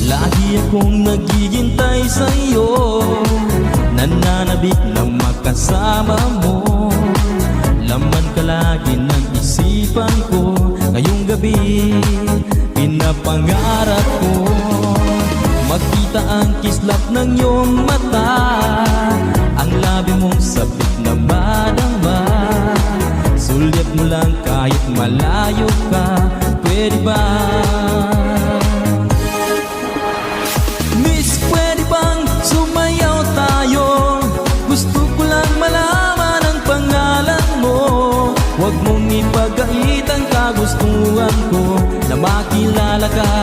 Lagi akong naghihintay sa'yo, nananabik na makasama mo. Laman ka lagi ng isipan ko, ngayong gabi pinapangarap ko. Magkita ang kislap ng iyong mata, ang labi mong sabik na madama. Sulyap mo lang kahit malayo ka, pwede ba? Miss, pwede bang sumayaw tayo? Gusto ko lang malaman ang pangalan mo. Huwag mong ipagait ang kagustuhan ko, na makilala ka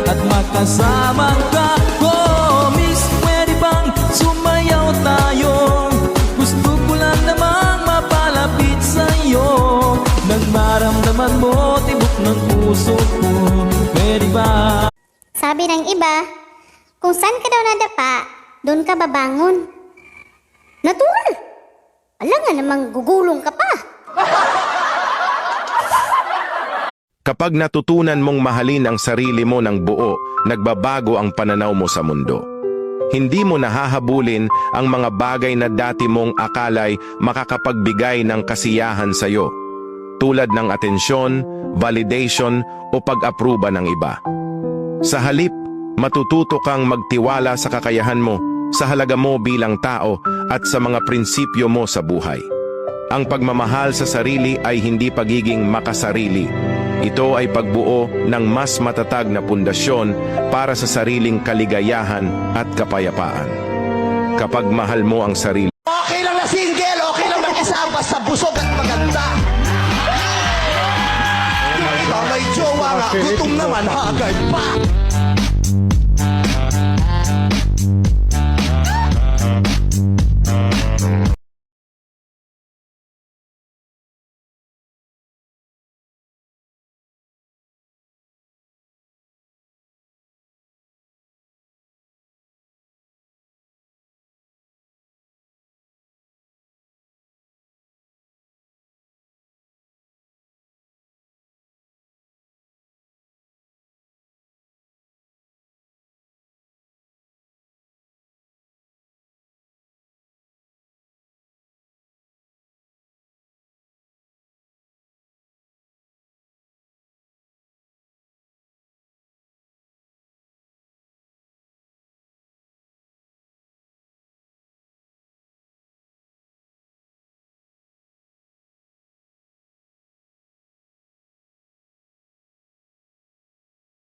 at makasama ka. Oh, Miss, pwede bang sumayaw tayo? Gusto ko lang namang mapalapit sa'yo, nang maramdaman mo tibok ng puso ko, pwede ba? Sabi ng iba, kung saan ka daw nadapa, doon ka babangon. Natural! Alam nga namang gugulong ka pa. Kapag natutunan mong mahalin ang sarili mo ng buo, nagbabago ang pananaw mo sa mundo. Hindi mo nahahabulin ang mga bagay na dati mong akalay makakapagbigay ng kasiyahan sa'yo, tulad ng atensyon, validation o pag-aproba ng iba. Sa halip, matututo kang magtiwala sa kakayahan mo, sa halaga mo bilang tao at sa mga prinsipyo mo sa buhay. Ang pagmamahal sa sarili ay hindi pagiging makasarili. Ito ay pagbuo ng mas matatag na pundasyon para sa sariling kaligayahan at kapayapaan. Kapag mahal mo ang sarili, Okay lang na single, okay lang mag-isa, basta busog at maganda. Yung iba may jowa nga, gutom naman, haggard pa.